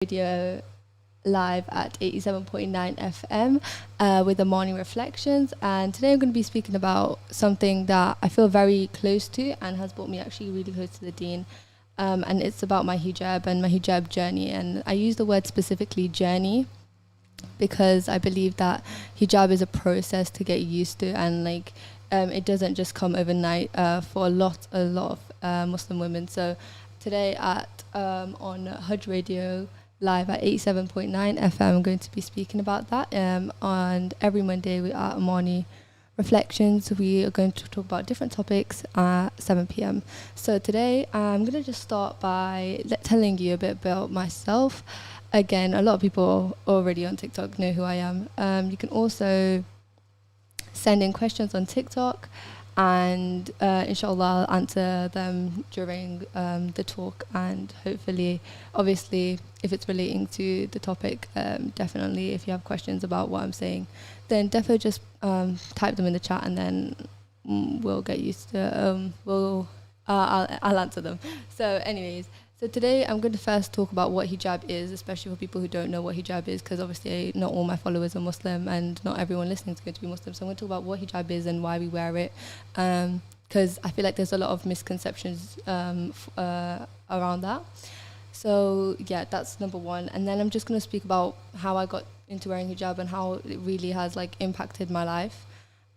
Radio live at 87.9 FM with Amani Reflections. And today I'm going to be speaking about something that I feel very close to and has brought me actually really close to the deen. And it's about my hijab and my hijab journey. And I use the word specifically journey because I believe that hijab is a process to get used to, and it doesn't just come overnight for a lot of Muslim women. So today on Haj Radio live at 87.9 FM, I'm going to be speaking about that. And every Monday we are Amani Reflections. We are going to talk about different topics at 7 p.m. So today I'm going to just start by telling you a bit about myself. Again, a lot of people already on TikTok know who I am. You can also send in questions on TikTok, and inshallah I'll answer them during the talk. And hopefully, obviously, if it's relating to the topic, definitely if you have questions about what I'm saying, then definitely just type them in the chat, and then we'll get used to I'll answer them. So anyways, so today I'm going to first talk about what hijab is, especially for people who don't know what hijab is, because obviously not all my followers are Muslim and not everyone listening is going to be Muslim. So I'm going to talk about what hijab is and why we wear it, because I feel like there's a lot of misconceptions around that. So yeah, that's number one. And then I'm just going to speak about how I got into wearing hijab and how it really has impacted my life.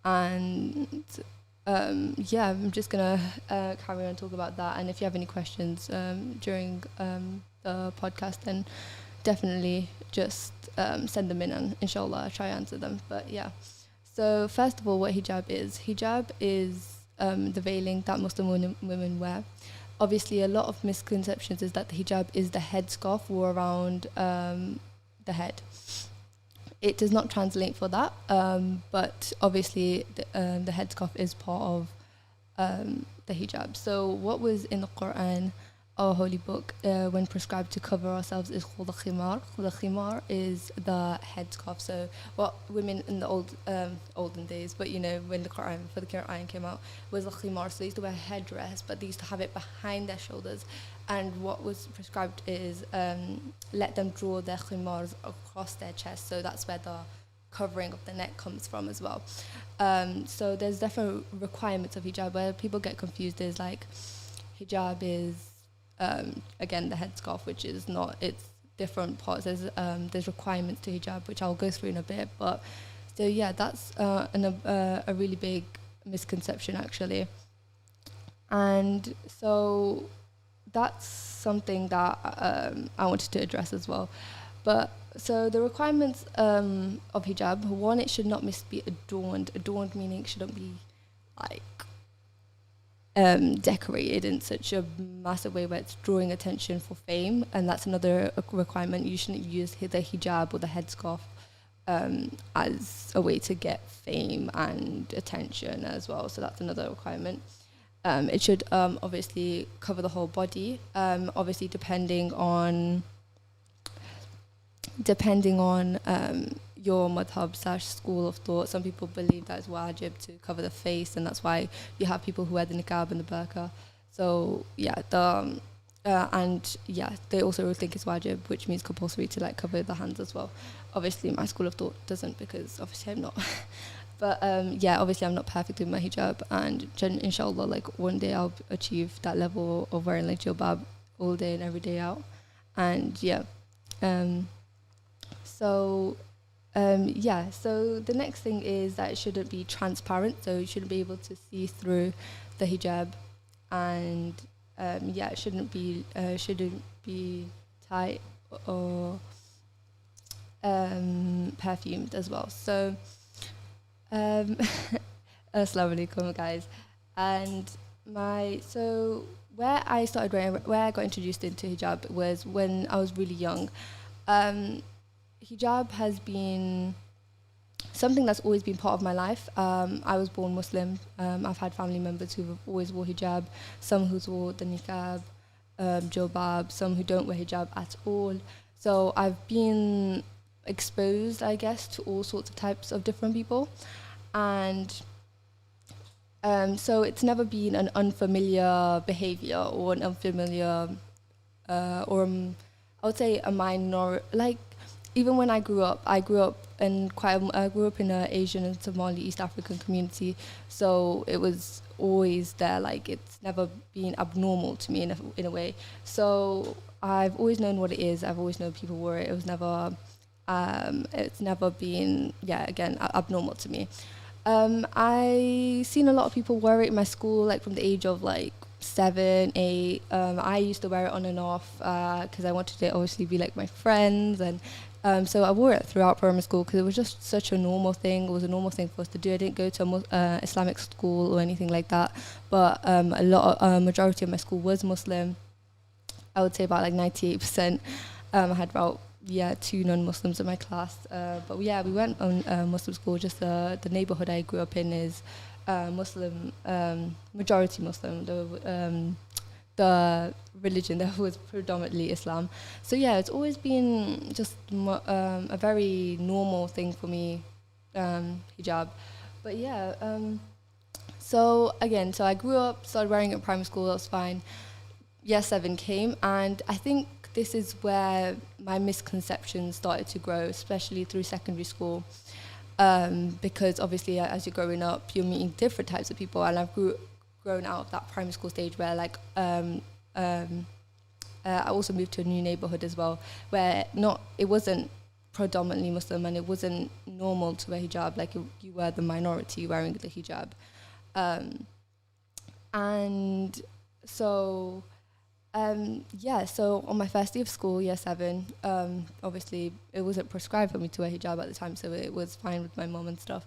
And I'm just gonna carry on talk about that. And if you have any questions during the podcast, then definitely just send them in, and inshallah I'll try to answer them. But yeah, so first of all, what hijab is. Hijab is the veiling that Muslim women wear. Obviously, a lot of misconceptions is that the hijab is the headscarf worn around the head. It does not translate for that, but obviously the headscarf is part of the hijab. So what was in the Quran, our holy book, when prescribed to cover ourselves is called the khimar. The khimar is the headscarf. So what women in the olden days, but when the Quran came out, was the khimar. So they used to wear a headdress, but they used to have it behind their shoulders. And what was prescribed is let them draw their khimars across their chest. So that's where the covering of the neck comes from as well. So there's different requirements of hijab. Where people get confused is hijab is again the headscarf, which is not. It's different parts. There's requirements to hijab, which I'll go through in a bit. But so yeah, that's a really big misconception actually. And so that's something that I wanted to address as well. But so the requirements of hijab: one, it should not be adorned. Adorned meaning it shouldn't be decorated in such a massive way where it's drawing attention for fame, and that's another requirement. You shouldn't use the hijab or the headscarf as a way to get fame and attention as well. So that's another requirement. It should obviously cover the whole body. Obviously, depending on your madhab / school of thought, some people believe that it's wajib to cover the face, and that's why you have people who wear the niqab and the burqa. So yeah, they also think it's wajib, which means compulsory to cover the hands as well. Obviously, my school of thought doesn't, because obviously I'm not. But obviously I'm not perfect with my hijab, and inshallah, one day I'll achieve that level of wearing jilbab all day and every day out. And so the next thing is that it shouldn't be transparent, so you shouldn't be able to see through the hijab, and it shouldn't be tight or perfumed as well. So Assalamu alaikum, guys. And where I got introduced into hijab was when I was really young. Hijab has been something that's always been part of my life. I was born Muslim. I've had family members who have always wore hijab, some who wore the niqab, jilbab, some who don't wear hijab at all. So I've been exposed, I guess, to all sorts of types of different people. And so it's never been an unfamiliar behavior or an unfamiliar or I would say a minor, like, even when I grew up, I grew up in an Asian and Somali East African community, so it was always there. Like, it's never been abnormal to me in a way. So I've always known what it is. I've always known people wore it. It was never, it's never been, yeah, again, abnormal to me. I seen a lot of people wear it in my school, like from the age of like 7, 8. I used to wear it on and off because I wanted to obviously be like my friends, and so I wore it throughout primary school because it was just such a normal thing. It was a normal thing for us to do. I didn't go to a Islamic school or anything like that, but majority of my school was Muslim. I would say about like 98%. I had about 2 non-Muslims in my class, but yeah, we went on Muslim school. Just the neighborhood I grew up in is Muslim, majority Muslim. The religion there was predominantly Islam. So yeah, it's always been just a very normal thing for me, hijab. But yeah, so I grew up, started wearing it in primary school. That was fine. Year 7 came, and I think this is where my misconceptions started to grow, especially through secondary school. Because obviously, as you're growing up, you're meeting different types of people, and I've grown out of that primary school stage where I also moved to a new neighborhood as well, where it wasn't predominantly Muslim, and it wasn't normal to wear hijab. Like, you were the minority wearing the hijab, and so. So on my first day of school, year 7, obviously it wasn't prescribed for me to wear hijab at the time, so it was fine with my mom and stuff.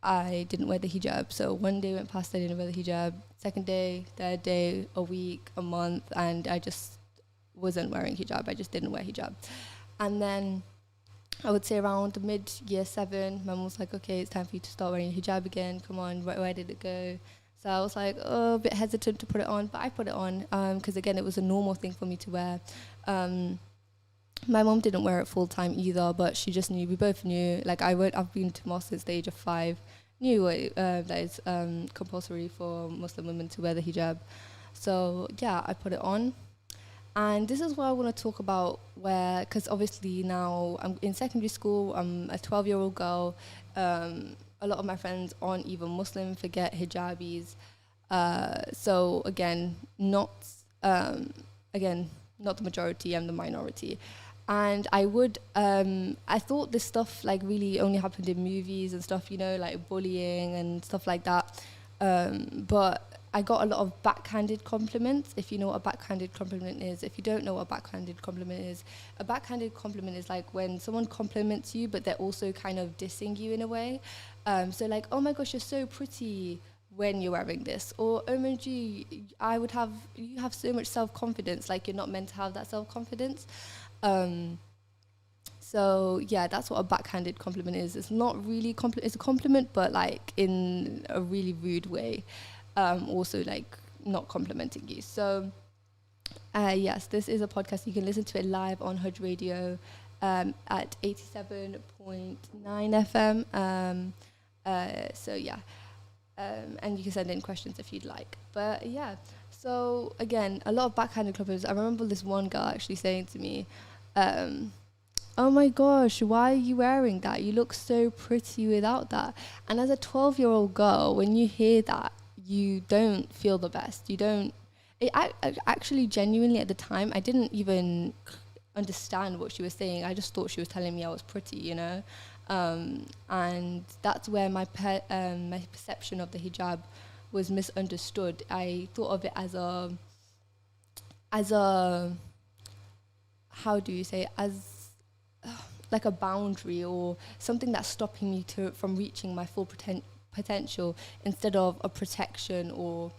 I didn't wear the hijab, so one day went past, I didn't wear the hijab. Second day, third day, a week, a month, and I just wasn't wearing hijab. I just didn't wear hijab. And then I would say around mid-year 7, my mom was like, okay, it's time for you to start wearing hijab again. Come on, where did it go? So I was like, a bit hesitant to put it on, but I put it on because, again, it was a normal thing for me to wear. My mom didn't wear it full time either, but she just knew. We both knew. Like, I've been to mosque since the age of 5. Knew that it's compulsory for Muslim women to wear the hijab. So yeah, I put it on. And this is what I want to talk about, because obviously now I'm in secondary school. I'm a 12-year-old girl. A lot of my friends aren't even Muslim, forget hijabis. So again, not the majority, I'm the minority. And I thought this stuff like really only happened in movies and stuff, like bullying and stuff like that. But I got a lot of backhanded compliments, if you know what a backhanded compliment is. If you don't know what a backhanded compliment is like when someone compliments you, but they're also kind of dissing you in a way. So like, oh my gosh, you're so pretty when you're wearing this. Or, OMG, you have so much self-confidence, like you're not meant to have that self-confidence. So yeah, that's what a backhanded compliment is. It's not really it's a compliment, but like in a really rude way. Also like not complimenting you. So yes, this is a podcast. You can listen to it live on Haj Radio at 87.9 FM. So yeah, and you can send in questions if you'd like. But yeah, so again, a lot of backhanded compliments. I remember this one girl actually saying to me, oh my gosh, why are you wearing that? You look so pretty without that. And as a 12-year-old girl, when you hear that, you don't feel the best. I actually genuinely at the time, I didn't even understand what she was saying. I just thought she was telling me I was pretty, and that's where my perception of the hijab was misunderstood. I thought of it as a how do you say, as like a boundary or something that's stopping me from reaching my full potential, instead of a protection, or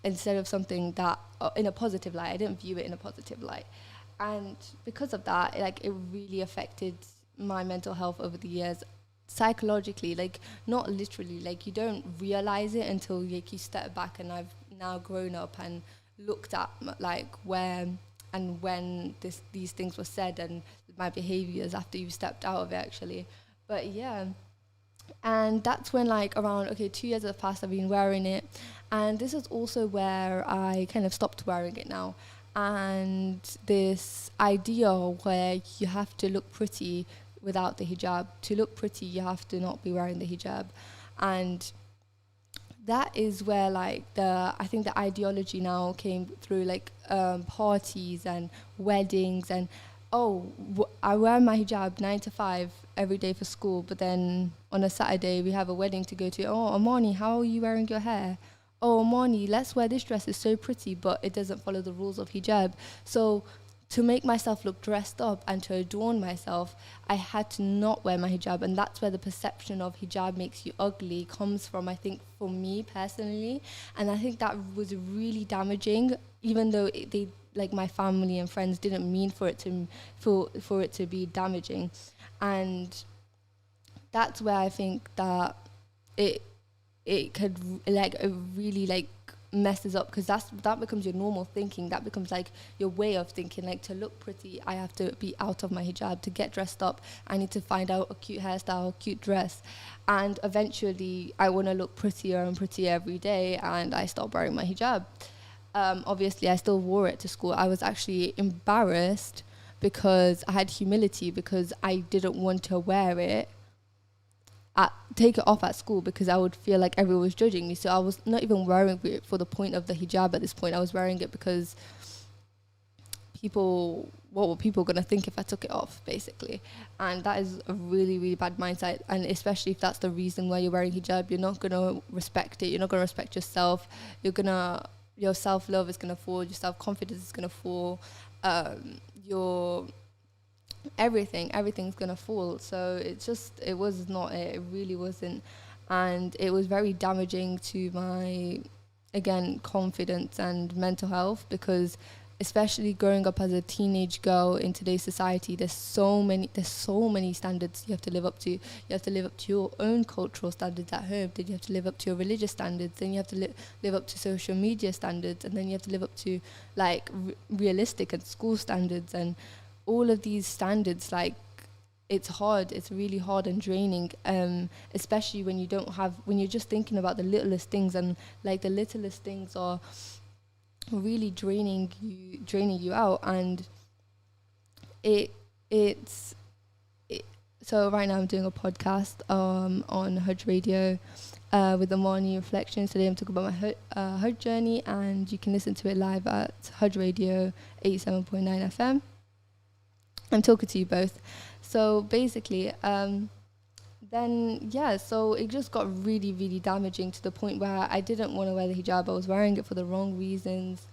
instead of something that in a positive light. I didn't view it in a positive light, and because of that, like, it really affected my mental health over the years, psychologically, like not literally. Like, you don't realize it until like you step back, and I've now grown up and looked at like where and when these things were said, and my behaviors after you stepped out of it, actually. But yeah, and that's when, like, around 2 years have passed, I've been wearing it, and this is also where I kind of stopped wearing it now. and this idea where you have to look pretty without the hijab. To look pretty, you have to not be wearing the hijab. And that is where like I think the ideology now came through, like parties and weddings, and I wear my hijab 9 to 5 every day for school, but then on a Saturday we have a wedding to go to. Oh, Amani, how are you wearing your hair? Oh, Amani, let's wear this dress, it's so pretty, but it doesn't follow the rules of hijab. So to make myself look dressed up and to adorn myself, I had to not wear my hijab. And that's where the perception of hijab makes you ugly comes from, I think, for me personally. And I think that was really damaging, even though they, like my family and friends, didn't mean for it to be damaging. And that's where I think that it could really like messes up, because that becomes your normal thinking. That becomes like your way of thinking. Like, to look pretty, I have to be out of my hijab. To get dressed up, I need to find out a cute hairstyle, a cute dress, and eventually I want to look prettier and prettier every day, and I stopped wearing my hijab. Obviously I still wore it to school. I was actually embarrassed because I had humility, because I didn't want to wear it, take it off at school, because I would feel like everyone was judging me. So I was not even wearing it for the point of the hijab at this point. I was wearing it because what were people going to think if I took it off, basically? And that is a really, really bad mindset. And especially if that's the reason why you're wearing hijab, you're not going to respect it. You're not going to respect yourself. Your self-love is going to fall. Your self-confidence is going to fall. Everything's gonna fall. So it really wasn't. And it was very damaging to my, again, confidence and mental health, because especially growing up as a teenage girl in today's society, there's so many standards you have to live up to. You have to live up to your own cultural standards at home, then you have to live up to your religious standards, then you have to live up to social media standards, and then you have to live up to like realistic and school standards. And all of these standards, like, it's hard. It's really hard and draining, especially when you're just thinking about the littlest things, and like the littlest things are really draining you out. And so right now I'm doing a podcast on Haj Radio with Amani Reflections. Today I'm talking about my Haj journey, and you can listen to it live at Haj Radio 87.9 FM. I'm talking to you both. So basically, so it just got really, really damaging, to the point where I didn't want to wear the hijab. I was wearing it for the wrong reasons.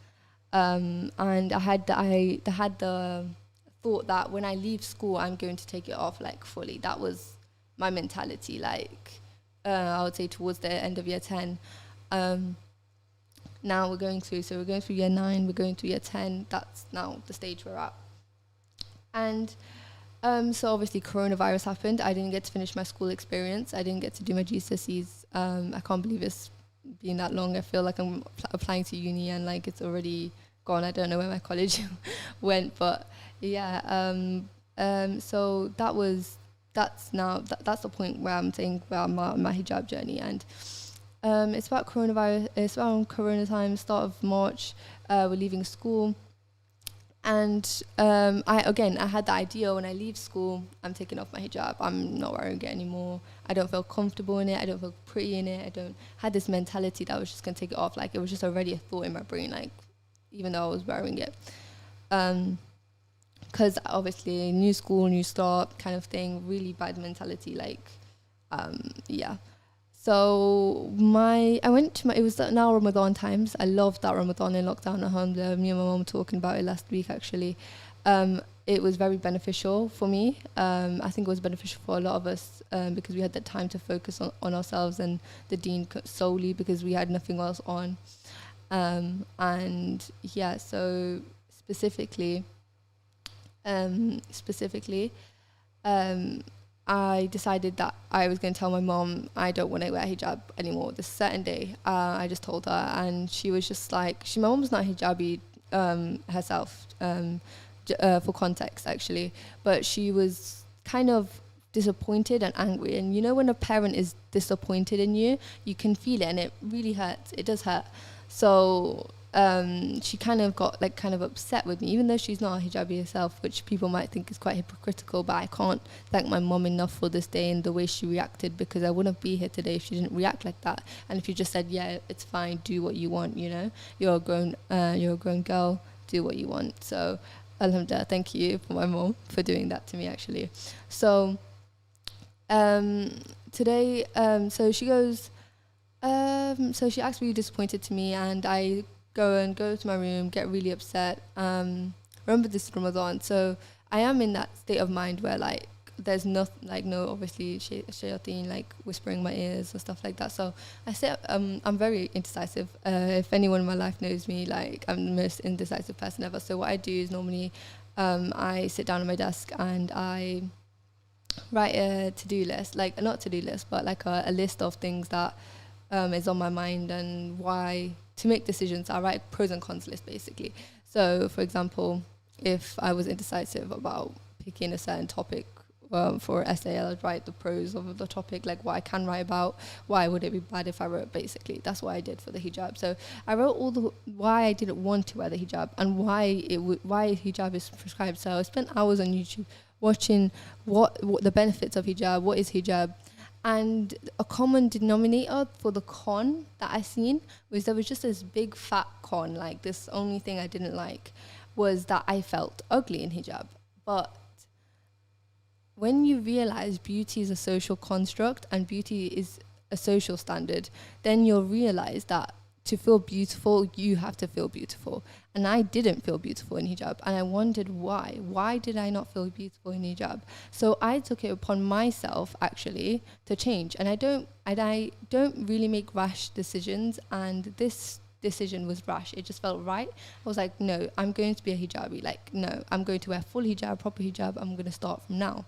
And I had the thought that when I leave school, I'm going to take it off, like, fully. That was my mentality, like, I would say towards the end of year 10. Now we're going through year 9, we're going through year 10. That's now the stage we're at. And so obviously coronavirus happened. I didn't get to finish my school experience. I didn't get to do my GCSEs. I can't believe it's been that long. I feel like I'm applying to uni and like it's already gone. I don't know where my college went, but yeah. So that's the point where I'm saying where I'm at my hijab journey. And it's about coronavirus. It's around Corona time, start of March. We're leaving school. And I had the idea, when I leave school, I'm taking off my hijab. I'm not wearing it anymore. I don't feel comfortable in it. I don't feel pretty in it. Had this mentality that I was just going to take it off. Like, it was just already a thought in my brain, like, even though I was wearing it. Because obviously, new school, new start kind of thing, really bad mentality, like, yeah. So it was now Ramadan times. I loved that Ramadan in lockdown at home. Me and my mom were talking about it last week, actually. It was very beneficial for me. I think it was beneficial for a lot of us because we had the time to focus on ourselves and the deen solely, because we had nothing else on. And yeah, so specifically, I decided that I was going to tell my mom I don't want to wear hijab anymore this certain day. I just told her, and she was just like, my mom's not hijabi herself, for context actually, but she was kind of disappointed and angry. And you know, when a parent is disappointed in you, you can feel it, and it really hurts. It does hurt. So she kind of got like kind of upset with me, even though she's not a hijabi herself, which people might think is quite hypocritical. But I can't thank my mom enough for this day and the way she reacted, because I wouldn't be here today if she didn't react like that. And if you just said, yeah, it's fine, do what you want, you know, you're a grown girl, do what you want. So alhamdulillah, thank you for my mom for doing that to me, actually. So today, so she goes, so she acts really disappointed to me, and I go to my room, get really upset. Remember, this is Ramadan, so I am in that state of mind where like there's no obviously shayateen like whispering in my ears or stuff like that. So I say I'm very indecisive. If anyone in my life knows me, like I'm the most indecisive person ever. So what I do is normally I sit down at my desk and I write a to-do list, like not to-do list, but like a list of things that is on my mind and why to make decisions. I write pros and cons list basically. So for example, if I was indecisive about picking a certain topic for an essay, I'd write the pros of the topic, like what I can write about, why would it be bad if I wrote, basically. That's what I did for the hijab. So I wrote all the why I didn't want to wear the hijab and why hijab is prescribed. So I spent hours on YouTube watching what the benefits of hijab, what is hijab. And a common denominator for the con that I seen was there was just this big fat con, like this only thing I didn't like was that I felt ugly in hijab. But when you realize beauty is a social construct and beauty is a social standard, then you'll realize that to feel beautiful, you have to feel beautiful. And I didn't feel beautiful in hijab. And I wondered why. Why did I not feel beautiful in hijab? So I took it upon myself, actually, to change. And I don't really make rash decisions. And this decision was rash. It just felt right. I was like, no, I'm going to be a hijabi. Like, no, I'm going to wear full hijab, proper hijab. I'm going to start from now.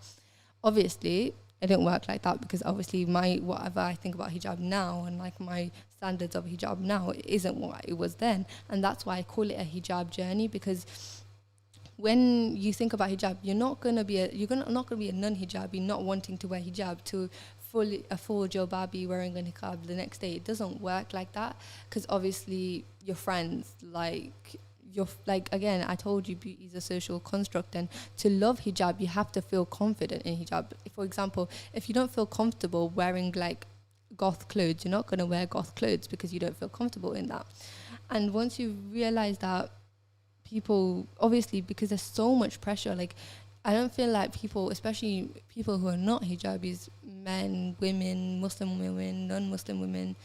Obviously, it didn't work like that, because obviously whatever I think about hijab now and like my standards of hijab now, it isn't what it was then. And that's why I call it a hijab journey, because when you think about hijab, you're not gonna be a non-hijabi not wanting to wear hijab to a full jilbabi wearing a niqab the next day. It doesn't work like that, because obviously your friends, again, I told you beauty is a social construct, and to love hijab, you have to feel confident in hijab. For example, if you don't feel comfortable wearing like goth clothes, you're not going to wear goth clothes because you don't feel comfortable in that. And once you realize that, people, obviously, because there's so much pressure, like I don't feel like people, especially people who are not hijabis, men, women, Muslim women, non-Muslim women,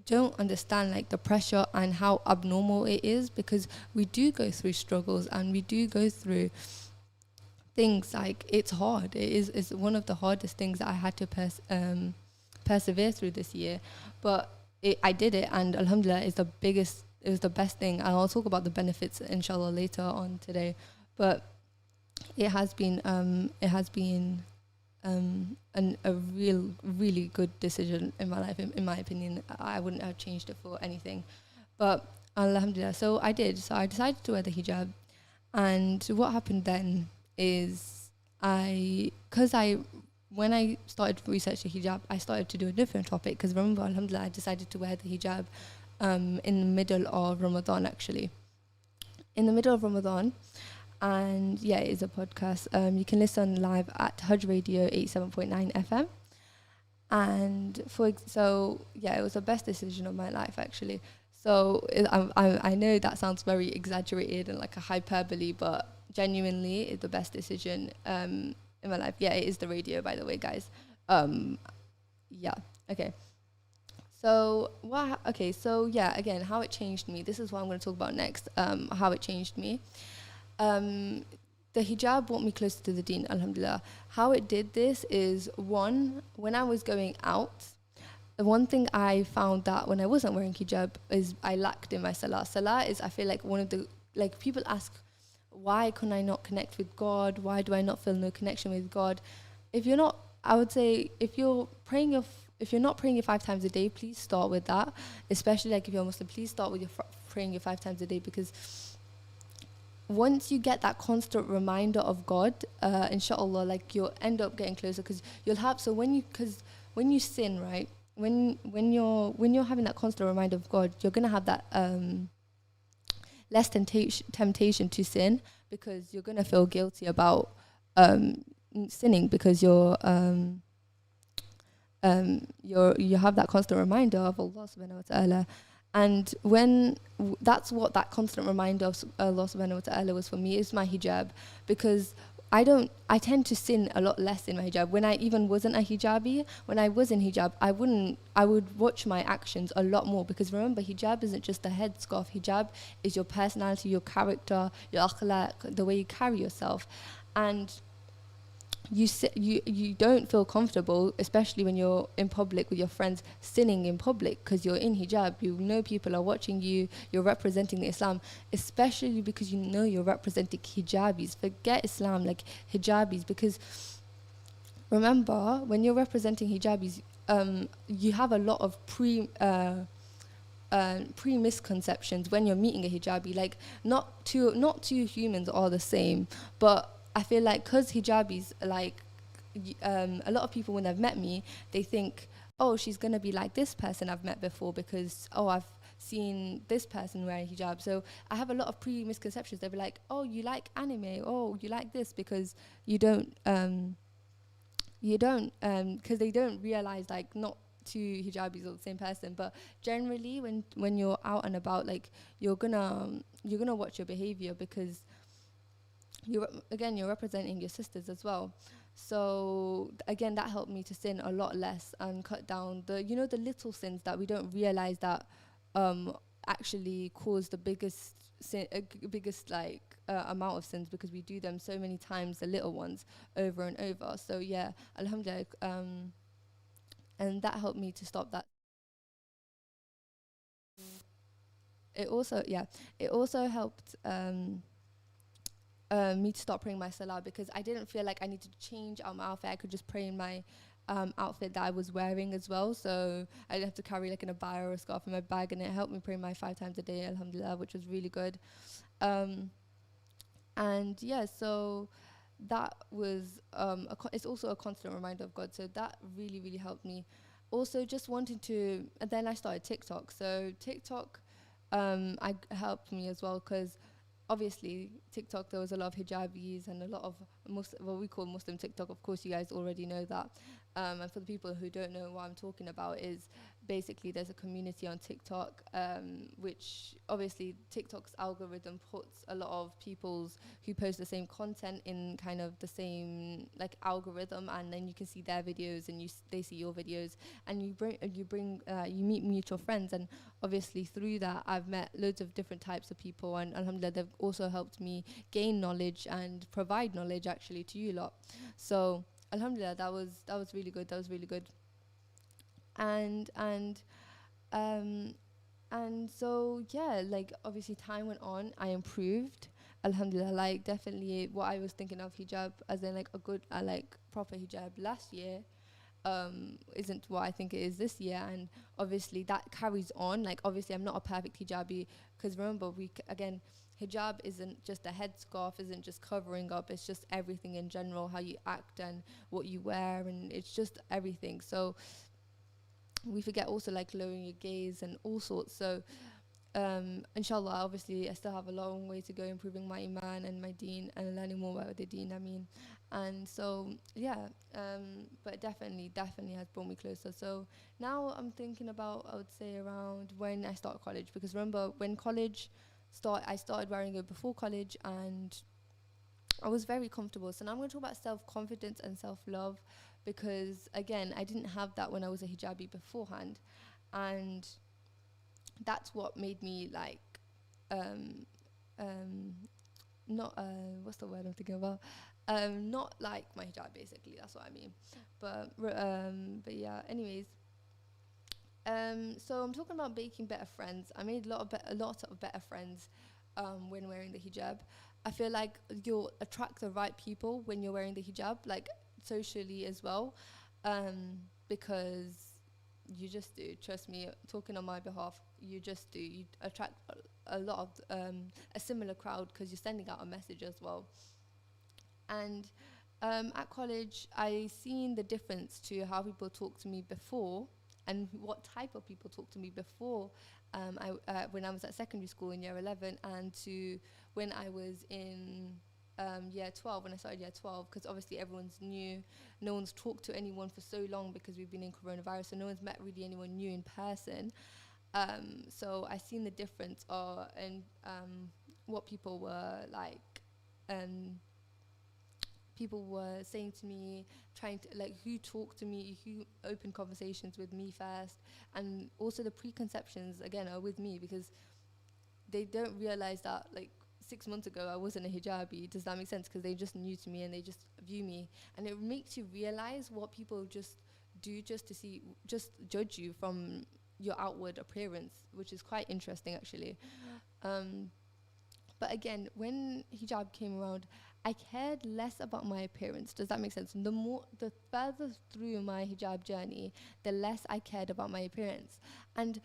don't understand like the pressure and how abnormal it is, because we do go through struggles and we do go through things. Like it's hard. It's one of the hardest things that I had to persevere through this year, but I did it, and alhamdulillah it was the best thing. And I'll talk about the benefits inshallah later on today, but it has been a really good decision in my life, in my opinion. I wouldn't have changed it for anything, but alhamdulillah. So I decided to wear the hijab, and what happened then is when I started researching hijab, I started to do a different topic, because remember, alhamdulillah, I decided to wear the hijab in the middle of Ramadan, actually. In the middle of Ramadan. And yeah, it is a podcast. You can listen live at Haj Radio 87.9 FM. And it was the best decision of my life, actually. So I know that sounds very exaggerated and like a hyperbole, but genuinely, it's the best decision in my life. Yeah, it is the radio, by the way, guys. Yeah, okay. So again, how it changed me. This is what I'm going to talk about next. How it changed me. The hijab brought me closer to the deen, alhamdulillah. How it did this is, one, when I was going out, the one thing I found that when I wasn't wearing hijab is I lacked in my salah. Salah is, I feel like, one of the, like, people ask, why can I not connect with God? Why do I not feel no connection with God? If you're not, I would say, if you're not praying your 5 times a day, please start with that. Especially like if you're Muslim, please start with praying your 5 times a day, because once you get that constant reminder of God, inshallah, like you'll end up getting closer, because you'll have, so when you sin, right, when you're having that constant reminder of God, you're gonna have that less temptation to sin, because you're gonna feel guilty about um, sinning, because you have that constant reminder of Allah subhanahu wa ta'ala. And that's what that constant reminder of Allah subhanahu wa ta'ala was for me, is my hijab. Because I tend to sin a lot less in my hijab. When I even wasn't a hijabi, when I was in hijab, I would watch my actions a lot more, because remember, hijab isn't just a headscarf. Hijab is your personality, your character, your akhlaq, the way you carry yourself. And you don't feel comfortable, especially when you're in public with your friends, sinning in public, because you're in hijab. You know people are watching you. You're representing the Islam, especially because you know you're representing hijabis. Forget Islam, like hijabis, because remember, when you're representing hijabis, you have a lot of pre-misconceptions when you're meeting a hijabi. Like, not two humans are the same, but I feel like, because hijabis, like, a lot of people, when they've met me, they think, oh, she's going to be like this person I've met before, because, oh, I've seen this person wearing hijab. So I have a lot of misconceptions. They'll be like, oh, you like anime, oh, you like this, because because they don't realize, like, not two hijabis are the same person. But generally, when you're out and about, like, you're gonna watch your behavior, because you're representing your sisters as well. So again, that helped me to sin a lot less and cut down the little sins that we don't realize that actually cause the biggest sin, biggest amount of sins, because we do them so many times, the little ones, over and over. So yeah, alhamdulillah, and that helped me to stop that. It also helped me to stop praying my salah, because I didn't feel like I needed to change out my outfit. I could just pray in my outfit that I was wearing as well. So I didn't have to carry like an abaya or a scarf in my bag, and it helped me pray my 5 times a day, alhamdulillah, which was really good. And yeah, so that was it's also a constant reminder of God. So that really, really helped me. Also, just wanting to, and then I started TikTok. So TikTok helped me as well, because obviously TikTok, there was a lot of hijabis and a lot of what we call Muslim TikTok. Of course, you guys already know that. And for the people who don't know what I'm talking about, is basically there's a community on TikTok, which obviously TikTok's algorithm puts a lot of people's who post the same content in kind of the same like algorithm, and then you can see their videos, and they see your videos, and you meet mutual friends. And obviously through that, I've met loads of different types of people, and alhamdulillah, they've also helped me gain knowledge and provide knowledge actually to you lot. So alhamdulillah, that was really good. That was really good. And so yeah, like obviously time went on, I improved, alhamdulillah. Like definitely what I was thinking of hijab as in like a good like proper hijab last year isn't what I think it is this year. And obviously that carries on. Like obviously I'm not a perfect hijabi, because remember, again, hijab isn't just a headscarf, isn't just covering up, it's just everything in general, how you act and what you wear, and it's just everything. So we forget also like lowering your gaze and all sorts. So inshallah, obviously I still have a long way to go improving my iman and my deen and learning more about the deen, I mean. And so yeah, but definitely has brought me closer. So now I'm thinking about, I would say, around when I start college, because remember when I started wearing it before college, and I was very comfortable. So now I'm going to talk about self-confidence and self-love, because again, I didn't have that when I was a hijabi beforehand. And that's what made me like um not what's the word I'm thinking about, not like my hijab, basically, that's what I mean. But yeah, anyways, so I'm talking about making better friends. I made a lot of better friends when wearing the hijab. I feel like you'll attract the right people when you're wearing the hijab, like socially as well, because you just do. Trust me, talking on my behalf, you just do. You attract a lot of a similar crowd, because you're sending out a message as well. And at college, I seen the difference to how people talked to me before and what type of people talk to me before when I was at secondary school in year 11, and to when I was in year 12, when I started year 12, because obviously everyone's new. No one's talked to anyone for so long because we've been in coronavirus, so no one's met really anyone new in person. So I seen the difference in what people were like. People were saying to me, trying to, like, who talked to me, who opened conversations with me first, and also the preconceptions, again, are with me, because they don't realize that, like, 6 months ago I wasn't a hijabi. Does that make sense? Because they just new to me and they just view me, and it makes you realize what people just do just judge you from your outward appearance, which is quite interesting, actually. But again, when hijab came around, I cared less about my appearance. Does that make sense? The further through my hijab journey, the less I cared about my appearance. And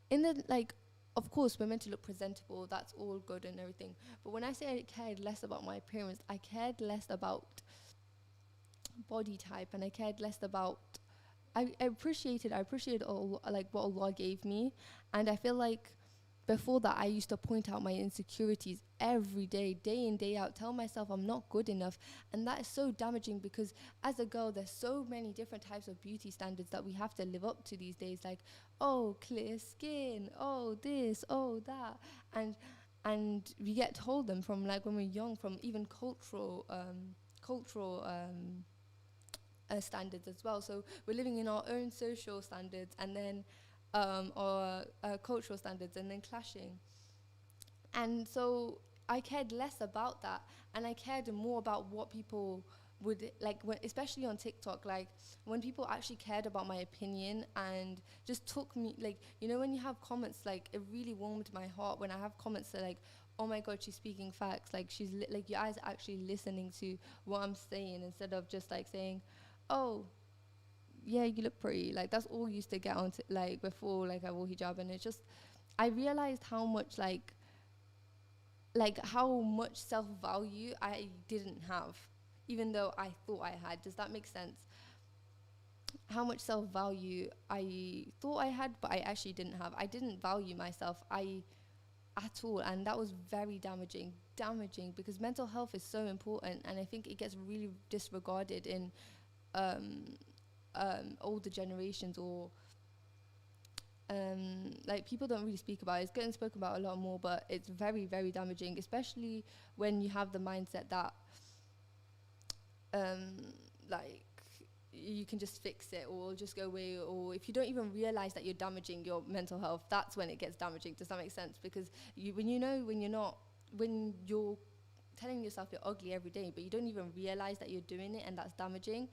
in the, like, of course, we're meant to look presentable. That's all good and everything. But when I say I cared less about my appearance, I cared less about body type, and I cared less about. I appreciated all, like, what Allah gave me, and I feel like before that, I used to point out my insecurities every day, day in, day out, tell myself I'm not good enough. And that is so damaging, because as a girl, there's so many different types of beauty standards that we have to live up to these days. Like, oh, clear skin, oh, this, oh, that. And we get told them from, like, when we're young, from even cultural standards as well. So we're living in our own social standards, and then or cultural standards, and then clashing. And so I cared less about that, and I cared more about what people would like, especially on TikTok, like when people actually cared about my opinion and just took me, like, you know, when you have comments, like, it really warmed my heart when I have comments that, like, oh my God, she's speaking facts, like, she's like, your eyes are actually listening to what I'm saying, instead of just like saying, oh yeah, you look pretty. Like, that's all used to get on to, like, before, like, I wore hijab. And it's just, I realized how much, like how much self-value I didn't have, even though I thought I had. Does that make sense? How much self-value I thought I had, but I actually didn't have. I didn't value myself at all, and that was very damaging, because mental health is so important, and I think it gets really disregarded in older generations, or like, people don't really speak about it. It's getting spoken about a lot more, but it's very, very damaging, especially when you have the mindset that like, you can just fix it or just go away, or if you don't even realize that you're damaging your mental health, that's when it gets damaging. Does that make sense? Because when you're telling yourself you're ugly every day, but you don't even realize that you're doing it, and that's damaging,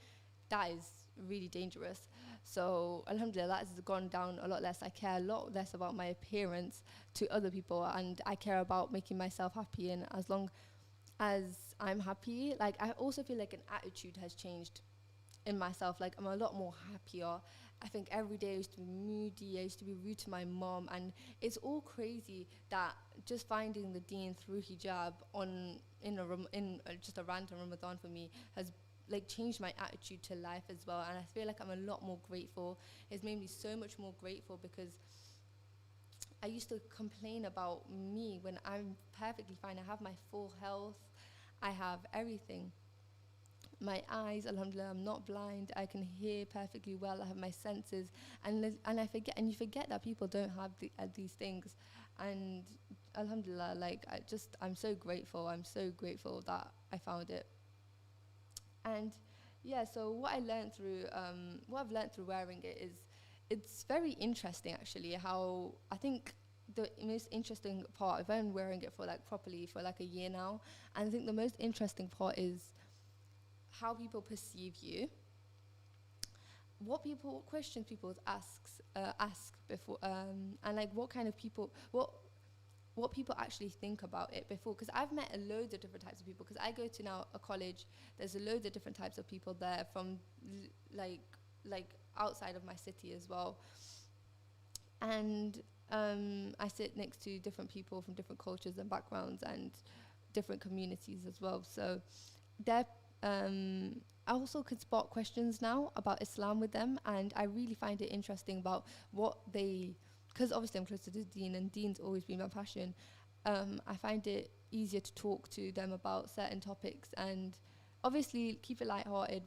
that is really dangerous. So alhamdulillah, that has gone down a lot less. I care a lot less about my appearance to other people, and I care about making myself happy, and as long as I'm happy, like, I also feel like an attitude has changed in myself. Like, I'm a lot more happier. I think every day I used to be moody, I used to be rude to my mom, and it's all crazy that just finding the deen through hijab in just a random Ramadan for me has, like, changed my attitude to life as well. And I feel like I'm a lot more grateful. It's made me so much more grateful, because I used to complain about me when I'm perfectly fine. I have my full health, I have everything. My eyes, alhamdulillah, I'm not blind. I can hear perfectly well. I have my senses, and you forget that people don't have these things. And alhamdulillah, like, I'm so grateful. I'm so grateful that I found it. And yeah, so what I've learned through wearing it is, it's very interesting, actually, how I think the most interesting part, if I'm wearing it for, like, properly for, like, a year now, and I think the most interesting part is how people perceive you, what questions people ask before, and, like, what kind of people, what people actually think about it before. Because I've met a load of different types of people, because I go to now a college, there's a load of different types of people there from like outside of my city as well, and I sit next to different people from different cultures and backgrounds and different communities as well. So they're I also could spot questions now about Islam with them, and I really find it interesting about what they, because obviously I'm close to the Deen, and Deen's always been my passion. I find it easier to talk to them about certain topics, and obviously keep it lighthearted,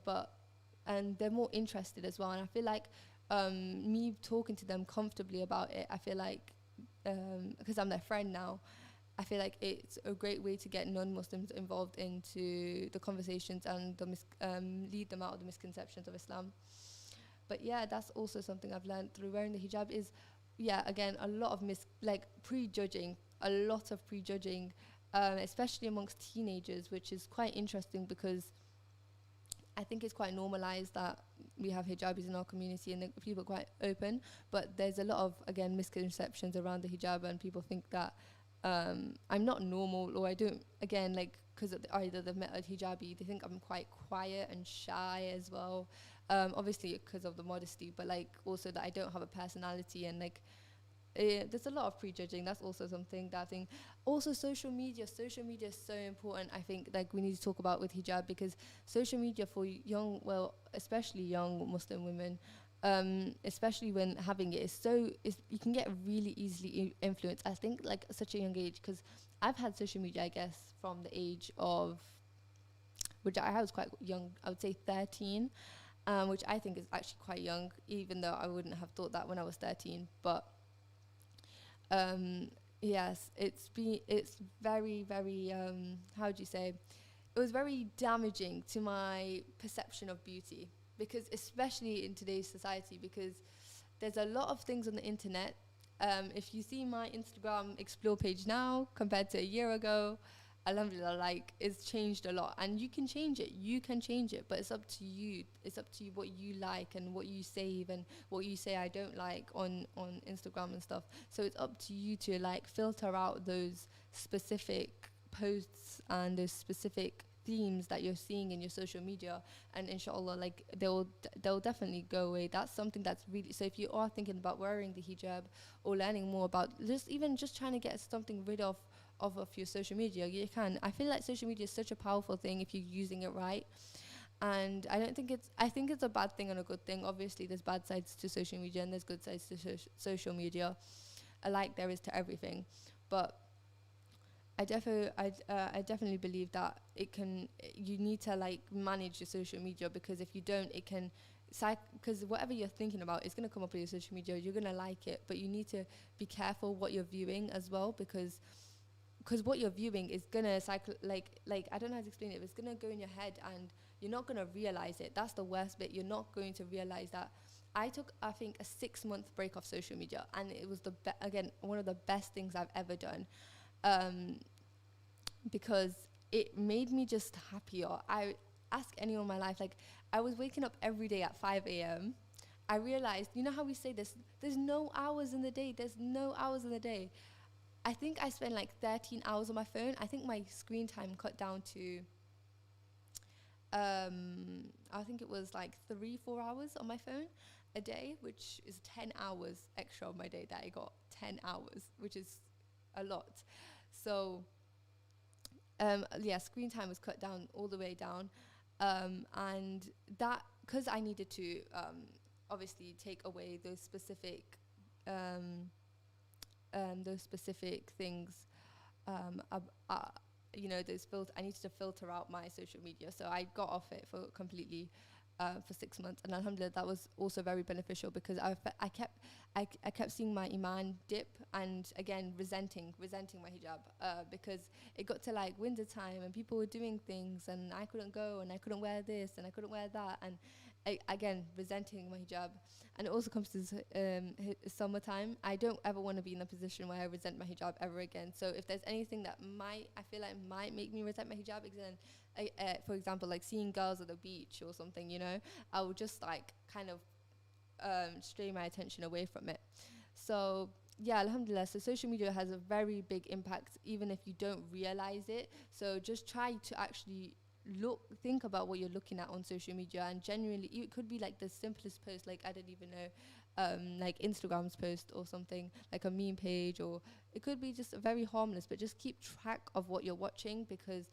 and they're more interested as well. And I feel like me talking to them comfortably about it, I feel like because I'm their friend now, I feel like it's a great way to get non-Muslims involved into the conversations and lead them out of the misconceptions of Islam. But yeah, that's also something I've learned through wearing the hijab is, yeah, again, a lot of prejudging, a lot of prejudging, especially amongst teenagers, which is quite interesting because I think it's quite normalized that we have hijabis in our community and people are quite open, but there's a lot of, again, misconceptions around the hijab, and people think that I'm not normal, or I don't, again, like, because either they've met a hijabi, they think I'm quite quiet and shy as well, obviously because of the modesty, but like also that I don't have a personality, and like there's a lot of prejudging. That's also something that I think. Also, social media is so important. I think like we need to talk about with hijab, because social media for especially young Muslim women, especially when having it, you can get really easily influenced. I think like at such a young age, because I've had social media, I guess, from the age of, which I was quite young. I would say 13. Which I think is actually quite young, even though I wouldn't have thought that when I was 13. But yes, it's very, very, how do you say, it was very damaging to my perception of beauty, because especially in today's society, because there's a lot of things on the internet. If you see my Instagram explore page now compared to a year ago, alhamdulillah, like, it's changed a lot, and you can change it, but it's up to you what you like and what you save and what you say I don't like on Instagram and stuff. So it's up to you to like filter out those specific posts and those specific themes that you're seeing in your social media, and inshallah, like, they'll definitely go away. That's something that's really, so if you are thinking about wearing the hijab or learning more about just trying to get something rid of your social media, you can. I feel like social media is such a powerful thing if you're using it right, and I think it's a bad thing and a good thing. Obviously there's bad sides to social media and there's good sides to social media, alike there is to everything. But I definitely believe that you need to like manage your social media, because if you don't, it can, because whatever you're thinking about is going to come up on your social media. You're going to like it, but you need to be careful what you're viewing as well, because what you're viewing is going to cycle, like I don't know how to explain it, but it's going to go in your head and you're not going to realize it. That's the worst bit. You're not going to realize that. I took, I think, a 6-month break off social media, and it was again one of the best things I've ever done. Because it made me just happier. I ask anyone in my life, like, I was waking up every day at 5 a.m. I realized, you know how we say this, there's no hours in the day. I think I spent like 13 hours on my phone. I think my screen time cut down to, I think it was like 3-4 hours on my phone a day, which is 10 hours extra on my day that I got. 10 hours, which is a lot. So screen time was cut down all the way down, and that, because I needed to obviously take away those specific things, I needed to filter out my social media, so I got off it for completely for 6 months, and alhamdulillah, that was also very beneficial, because I kept seeing my iman dip, and again resenting my hijab, because it got to like winter time and people were doing things and I couldn't go and I couldn't wear this and I couldn't wear that, and again resenting my hijab. And it also comes to summertime. I don't ever want to be in a position where I resent my hijab ever again. So if there's anything that I feel like might make me resent my hijab again, for example, like seeing girls at the beach or something, I would just like kind of stray my attention away from it. So yeah, alhamdulillah, so social media has a very big impact even if you don't realize it. So just try to actually think about what you're looking at on social media, and genuinely it could be like the simplest post, like I don't even know, like Instagram's post or something, like a meme page, or it could be just very harmless, but just keep track of what you're watching, because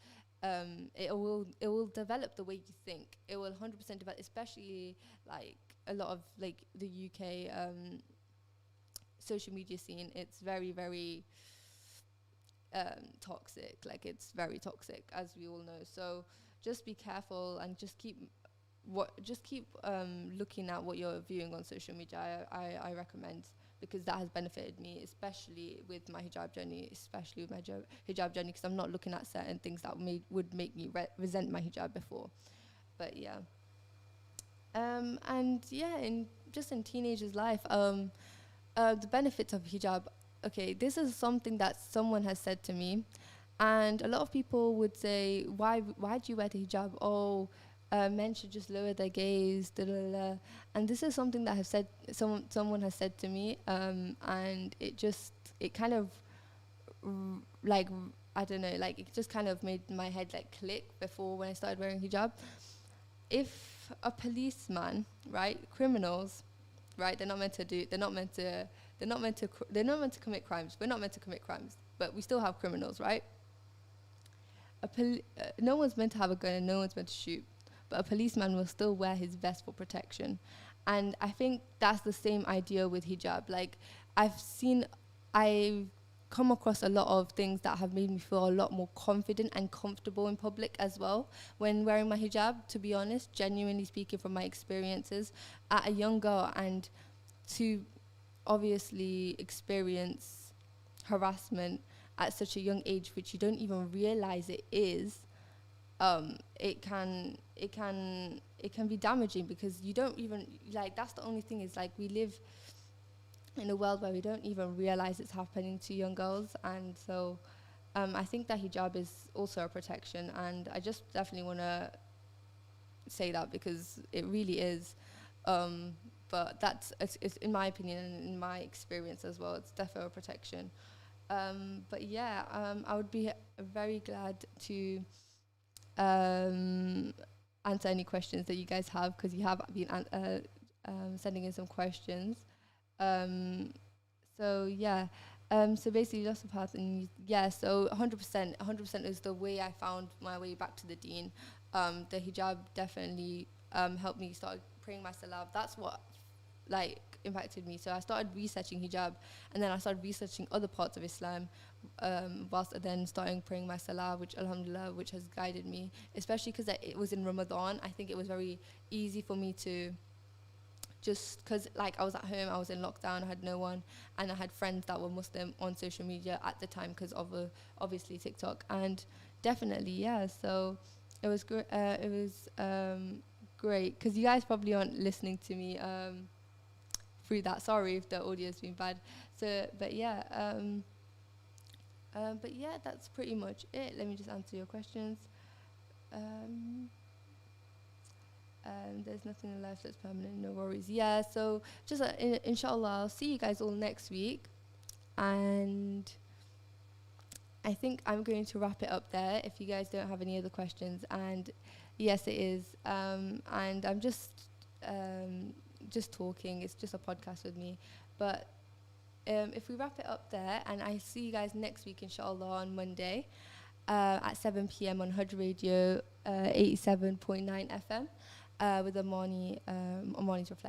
it will develop the way you think. It will 100% develop, especially like a lot of like the UK social media scene. It's very, very toxic. Like, it's very toxic, as we all know. So just be careful and just keep looking at what you're viewing on social media. I recommend, because that has benefited me, especially with my hijab journey, because I'm not looking at certain things that would make me resent my hijab before. But yeah. And yeah, in teenagers' life, the benefits of hijab. Okay, this is something that someone has said to me, and a lot of people would say, why do you wear the hijab? Oh, men should just lower their gaze, da, da, da. And this is something that someone has said to me, and it kind of like, I don't know, like, it just kind of made my head like click before when I started wearing hijab. If a policeman, right, criminals, right, they're not meant to commit crimes. We're not meant to commit crimes, but we still have criminals, right? No one's meant to have a gun and no one's meant to shoot, but a policeman will still wear his vest for protection. And I think that's the same idea with hijab. Like, I've come across a lot of things that have made me feel a lot more confident and comfortable in public as well when wearing my hijab, to be honest, genuinely speaking from my experiences at a young girl, and to obviously experience harassment at such a young age, which you don't even realize it is. It can be damaging, because you don't even, like, that's the only thing, is like, we live in a world where we don't even realize it's happening to young girls. And so I think that hijab is also a protection, and I just definitely want to say that, because it really is. But it's in my opinion and in my experience as well, it's definitely a protection. But yeah, I would be very glad to answer any questions that you guys have, because you have been sending in some questions. So yeah, so basically lots of paths, and yeah, so 100% is the way I found my way back to the deen. The hijab definitely helped me start praying my salah. That's what like impacted me. So I started researching hijab, and then I started researching other parts of Islam, whilst then starting praying my salah, which alhamdulillah, which has guided me, especially because it was in Ramadan. I think it was very easy for me to, just because like I was at home, I was in lockdown, I had no one, and I had friends that were Muslim on social media at the time, because of obviously TikTok. And definitely, yeah, so it was great. Great, because you guys probably aren't listening to me through that. Sorry if the audio's been bad. So but yeah, that's pretty much it. Let me just answer your questions. There's nothing in life that's permanent, no worries. Yeah, so just inshallah, I'll see you guys all next week. And I think I'm going to wrap it up there, if you guys don't have any other questions. And yes, it is. And I'm just talking. It's just a podcast with me. But if we wrap it up there, and I see you guys next week, inshallah, on Monday at 7 p.m. on Haj Radio 87.9 FM with Amani's Reflection.